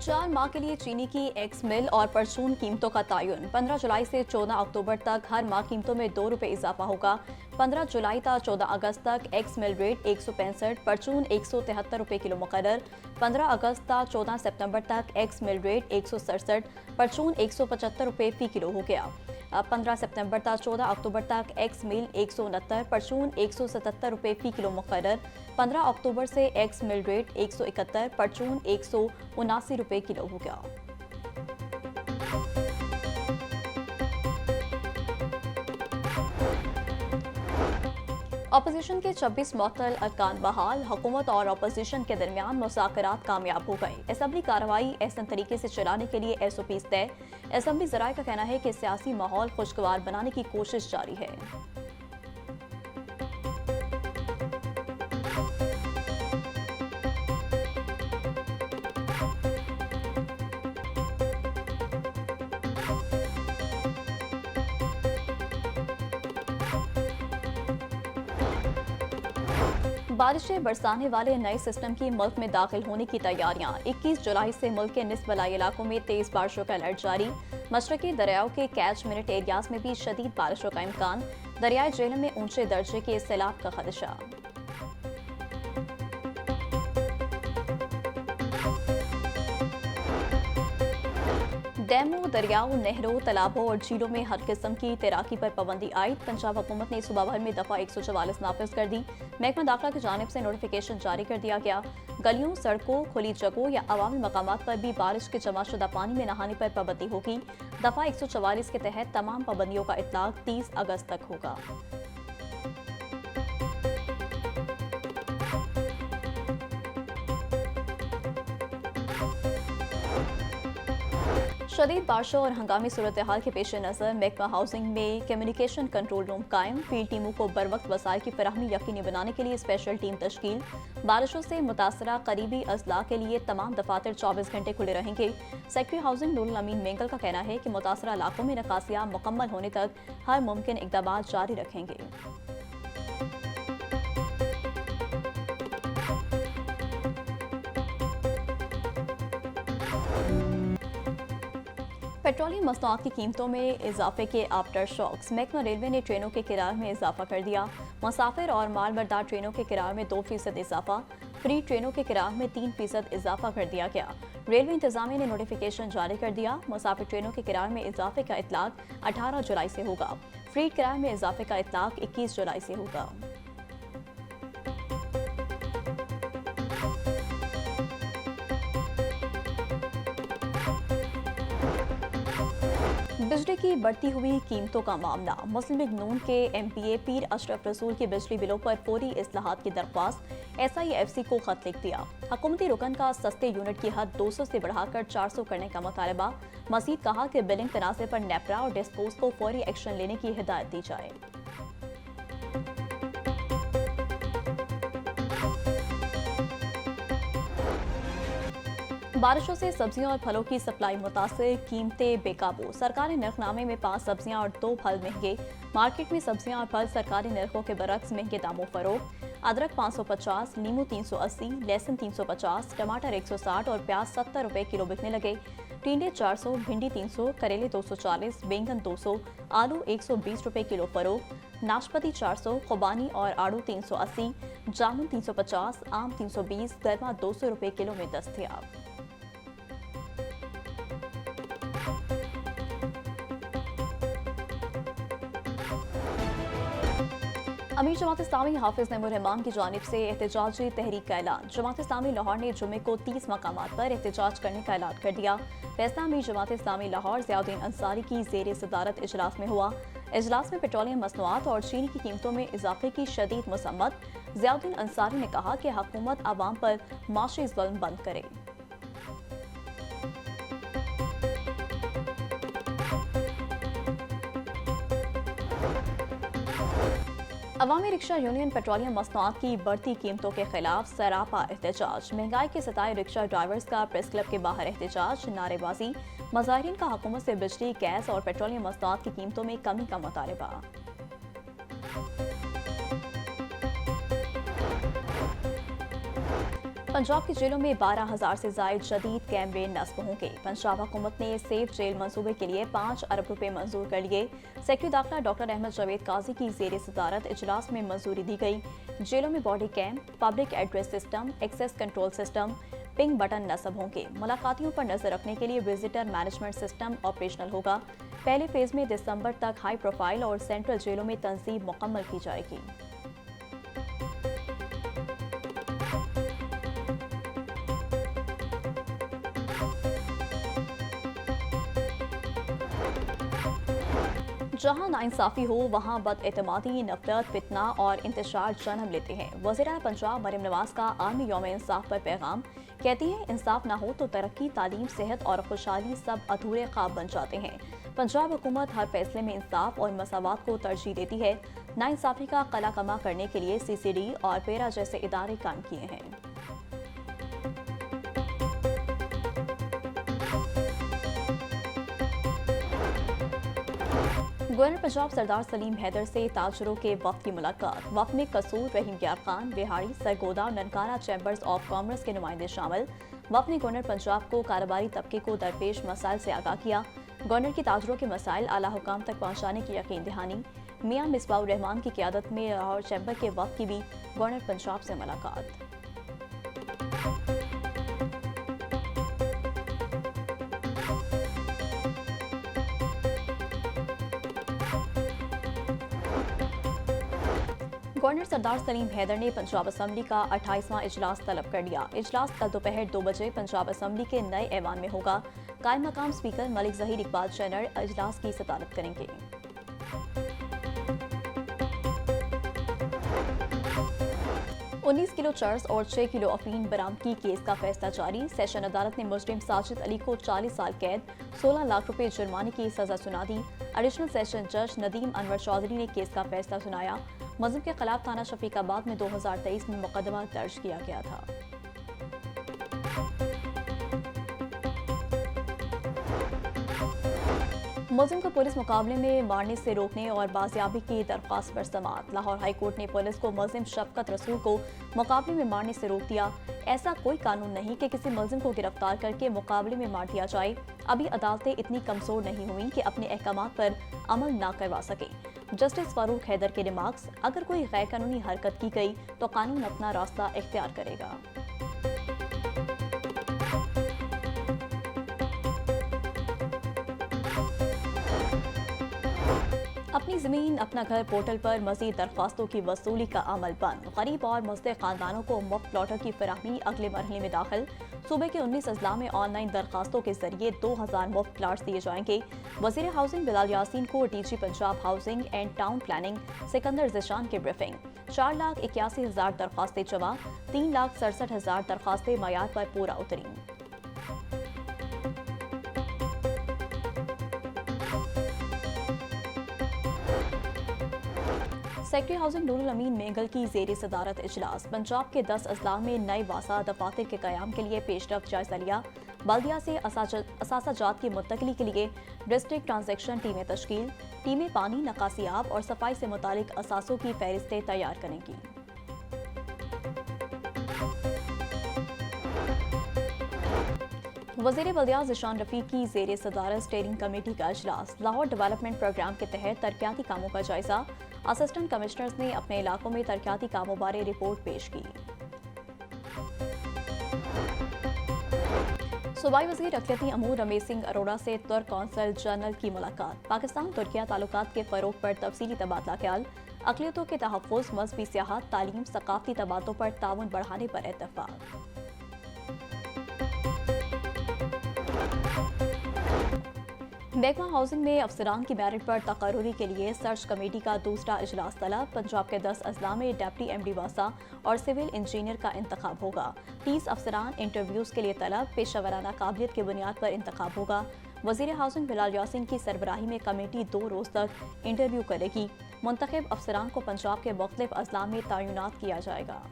4 माह के लिए चीनी की एक्स मिल और परचून कीमतों का तयन 15 जुलाई से 14 अक्टूबर तक हर माह कीमतों में ₹2 इजाफा होगा। 15 जुलाई तक 14 अगस्त तक एक्स मिल रेट 165, परचून ₹173 किलो मुकर्रर। 15 अगस्त तक 14 सितंबर तक एक्स मिल रेट 167, परचून ₹175 फी किलो हो गया। अब 15 सितंबर तक 14 अक्टूबर तक एक्स मिल 169, परचून ₹177 फी किलो मुकर्रर। 15 अक्टूबर से एक्स मिल रेट 171, परचून ₹179 किलो हो गया। अपोजिशन के 26 मुअत्तल अरकान बहाल, हुकूमत और अपोजिशन के दरमियान मुज़ाकरात कामयाब हो गए। असम्बली कार्रवाई एहसन तरीके से चलाने के लिए SOPs तय। असम्बली ज़राए का कहना है कि सियासी माहौल खुशगवार बनाने की कोशिश जारी है। बारिशें बरसाने वाले नए सिस्टम की मुल्क में दाखिल होने की तैयारियां। 21 जुलाई से मुल्क के निस्बलाई इलाकों में तेज बारिशों का अलर्ट जारी। मशरकी दरियाओं के कैचमेंट एरियाज में भी शदीद बारिशों का इम्कान। दरियाए झेलम में ऊंचे दर्जे के सैलाब का खदशा। डैमों, दरियाओं, नहरों, तालाबों और झीलों में हर किस्म की तैराकी पर पाबंदी आयद। पंजाब हुकूमत ने सुबह भर में दफा 144 नाफिज कर दी। महकमा दाखिला की जानिब से नोटिफिकेशन जारी कर दिया गया। गलियों, सड़कों, खुली जगहों या अवामी मकामात पर भी बारिश के जमाशुदा पानी में नहाने पर पाबंदी होगी। दफा 144 के तहत तमाम पाबंदियों का इतलाक 30 अगस्त तक होगा। शदीद बारिशों और हंगामी सूरत हाल के पेश नज़र महकमा हाउसिंग में कम्युनिकेशन कंट्रोल रूम कायम। फील्ड टीमों को बर वक्त वसाइल की फराहमी यकीनी बनाने के लिए स्पेशल टीम तश्कील। बारिशों से मुतासरा करीबी अजला के लिए तमाम दफातर 24 घंटे खुले रहेंगे। सेक्रेटरी हाउसिंग नूरुल अमीन मेंगल का कहना है कि मुतासरा इलाकों में नकासियाँ मुकम्मल होने तक हर मुमकिन इक़दाम जारी रखेंगे। पेट्रोलियम मसनूआत की कीमतों में इजाफे के आफ्टर शॉक्स। महकमा रेलवे ने ट्रेनों के किराए में इजाफा कर दिया। मुसाफिर और मालबरदार ट्रेनों के किराए में 2% इजाफा। फ्री ट्रेनों के किराए में 3% इजाफा कर दिया गया। रेलवे इंतजामिया ने नोटिफिकेशन जारी कर दिया। मुसाफिर ट्रेनों के किराए में इजाफे का इतलाक 18 जुलाई से होगा। फ्री किराए में इजाफे का इतलाक 21 जुलाई से होगा। बिजली की बढ़ती हुई कीमतों का मामला। मुस्लिम लीग नून के MPA पीर अशरफ रसूल की बिजली बिलों पर फौरी इस्लाहात की दरख्वास्त। SIFC को खत लिख दिया। हुकूमती रुकन का सस्ते यूनिट की हद 200 से बढ़ाकर 400 करने का मुतालबा। मजीद कहा कि बिलिंग तनाज़े पर नेपरा और डिस्कोस को फौरी एक्शन लेने की हिदायत दी जाए। बारिशों से सब्जियों और फलों की सप्लाई मुतासिर, कीमतें बेकाबू। सरकारी नरखनामे में 5 सब्जियां और 2 फल महंगे। मार्केट में सब्जियां और फल सरकारी नरखों के बरक्स महंगे दामों फरोख्त। अदरक 550, नींबू 380, लहसुन 350, टमाटर 160 और प्याज ₹70 किलो बिकने लगे। टिंडे 400, भिंडी 300, करेले 240, बैंगन 200, आलू ₹120 किलो फरोख्त। नाशपाती 400, खुबानी और आड़ू 380, जामुन 350, आम 320, गरमा ₹200 किलो में दस्तयाब। अमीर जमात इस्लामी हाफिज नईमुर रहमान की जानिब से एहतजाजी तहरीक का ऐलान। जमात इस्लामी लाहौर ने जुमे को 30 मकामात पर एहतजाज करने का ऐलान कर दिया। फैसला अमीर जमात इस्लामी लाहौर ज़ियाउद्दीन अंसारी की ज़ेर सदारत इजलास में हुआ। इजलास में पेट्रोलियम मसनूआत और चीनी की कीमतों में इजाफे की शदीद मसम्मत। ज़ियाउद्दीन अंसारी ने कहा कि हुकूमत आवाम पर माशी ज़ुल्म बंद करे। अवामी रिक्शा यूनियन पेट्रोलियम मसनूआत की बढ़ती कीमतों के खिलाफ सरापा एहतजाज। महंगाई के सताए रिक्शा ड्राइवर्स का प्रेस क्लब के बाहर एहतजाज, नारेबाजी। मुजाहिरीन का हुकूमत से बिजली, गैस और पेट्रोलियम मसनूआत की कीमतों में कमी का मुतालबा। पंजाब की जेलों में 12,000 से जायद जदीद कैमरे नस्ब होंगे। पंजाब हुकूमत ने सेफ जेल मंसूबे के लिए 5 अरब रुपए मंजूर कर लिए। सेक्रेटरी दाखिला डॉक्टर अहमद जावेद काजी की जेर सदारत इजलास में मंजूरी दी गई। जेलों में body cam, public address system, access control system, ping button नस्ब होंगे। मुलाकातियों पर नजर रखने के लिए विजिटर मैनेजमेंट सिस्टम ऑपरेशनल होगा। पहले फेज में दिसंबर तक हाई प्रोफाइल और सेंट्रल जेलों में तंजीम मुकम्मल की जाएगी। जहां नाइंसाफी हो वहां बदएतमादी, नफरत, फितना और इंतशार जन्म लेते हैं। वज़ीर-ए-आला पंजाब मरियम नवाज का आलमी यौम इंसाफ पर पैगाम। कहती हैं, इंसाफ ना हो तो तरक्की, तालीम, सेहत और खुशहाली सब अधूरे ख्वाब बन जाते हैं। पंजाब हुकूमत हर फैसले में इंसाफ और मसावात को तरजीह देती है। नाइंसाफी का कला कमा करने के लिए CCD और पेरा जैसे इदारे कायम किए हैं। गवर्नर पंजाब सरदार सलीम हैदर से ताजरों के वफ्द की मुलाकात। वफ्द में कसूर, रहीम यार खान, बिहाड़ी, सरगोदा और ननकाना चैम्बर्स ऑफ कॉमर्स के नुमाइंदे शामिल। वफ्द ने गवर्नर पंजाब को कारोबारी तबके को दरपेश मसाइल से आगाह किया। गवर्नर की ताजरों के मसाइल आला हुकाम तक पहुंचाने की यकीन दहानी। मियां मिसबाहुर रहमान की क़यादत में लाहौर चैम्बर के वफ्द की भी गवर्नर पंजाब से मुलाकात। गवर्नर सरदार सलीम हैदर ने पंजाब असम्बली का 28वां इजलास तलब कर लिया। इजलास कल दोपहर 2 बजे पंजाब असम्बली के नए ऐवान में होगा। कायम मकाम स्पीकर मलिक जहीर इकबाल चैनर इजलास की सदारत करेंगे। 19 किलो चर्स और 6 किलो अफीम बरामदगी केस का फैसला जारी। सेशन अदालत ने मुजरिम साजिद अली को 40 साल कैद, 16 लाख रुपए जुर्माने की सजा सुना दी। एडिशनल सेशन जज नदीम अनवर चौधरी ने केस का फैसला सुनाया। मुलजिम के खिलाफ थाना शफीकाबाद में 2023 में मुकदमा दर्ज किया गया था। मुलजिम को पुलिस मुकाबले में मारने से रोकने और बाजियाबी की दरख्वास्त पर समाअत। लाहौर हाई कोर्ट ने पुलिस को मुलजिम शफकत रसूल को मुकाबले में मारने से रोक दिया। ऐसा कोई कानून नहीं कि किसी मुलजिम को गिरफ्तार करके मुकाबले में मार दिया जाए। अभी अदालतें इतनी कमजोर नहीं हुई कि अपने अहकामात पर अमल ना करवा सके। जस्टिस फारूक हैदर के रिमार्क्स, अगर कोई गैर कानूनी हरकत की गई तो कानून अपना रास्ता इख्तियार करेगा। अपनी ज़मीन अपना घर पोर्टल पर मज़ीद दरख्वास्तों की वसूली का अमल बंद। गरीब और मुस्तहिक़ खानदानों को मुफ्त प्लॉटर की फराहमी अगले मरहले में दाखिल। सूबे के 19 अजला में ऑनलाइन दरख्वास्तों के जरिए 2000 मुफ्त प्लाट्स दिए जाएंगे। वज़ीर हाउसिंग बिलाल यासीन को DG Punjab housing and town planning Sikandar Zeeshan की ब्रीफिंग। 4,81,000 दरख्वास्तें जमा, 3,67,000 दरख्वास्तें मयार पर पूरा उतरी। सेक्रेटरी हाउसिंग नूरुल अमीन मेंगल की जेर सदारत इजलास। पंजाब के 10 अजला में नए वासा दफातर के कयाम के लिए पेशरफ जायजा लिया। बल्दिया से असासाजात की मुंतकली के लिए डिस्ट्रिक्ट ट्रांजेक्शन टीमें तश्कील। टीमें पानी, नकासियाब और सफाई से मुतालिक असासों की फहरिस्तें तैयार करेंगी। वज़ीर बल्दिया ज़िशान रफ़ीक की ज़ेर सदारत स्टीयरिंग कमेटी का इजलास। लाहौर डेवलपमेंट प्रोग्राम के तहत तरक्याती कामों का जायजा। असिस्टेंट कमिश्नर्स ने अपने इलाकों में तरक्याती कामों बारे रिपोर्ट पेश की। सूबाई वज़ीर अक़लियती अमूर रमेश सिंह अरोड़ा से तुर्क कौंसल जनरल की मुलाकात। पाकिस्तान तुर्किया ताल्लुकात के फ़रोग़ पर तफसीली तबादला ख्याल। अक़लियतों के तहफ़्फ़ुज़, मज़हबी सियाहत, तालीम, सक़ाफ़ती तबादलों पर ताउन बढ़ाने पर इत्तफ़ाक़। महकमा हाउसिंग में अफसरान की मेरिट पर तकर्रुरी के लिए सर्च कमेटी का दूसरा इजलास तलब। पंजाब के 10 अजला में डिप्टी MD वासा और सिविल इंजीनियर का इंतखाब होगा। 30 अफसरान इंटरव्यूज के लिए तलब। पेशेवराना काबिलियत की बुनियाद पर इंतखाब होगा। वज़ीर हाउसिंग बिलाल यासीन की सरबराही में कमेटी 2 रोज़ तक इंटरव्यू करेगी। मुंतखब अफसरान को पंजाब के मुख्तलिफ अजला में तैनात किया जाएगा।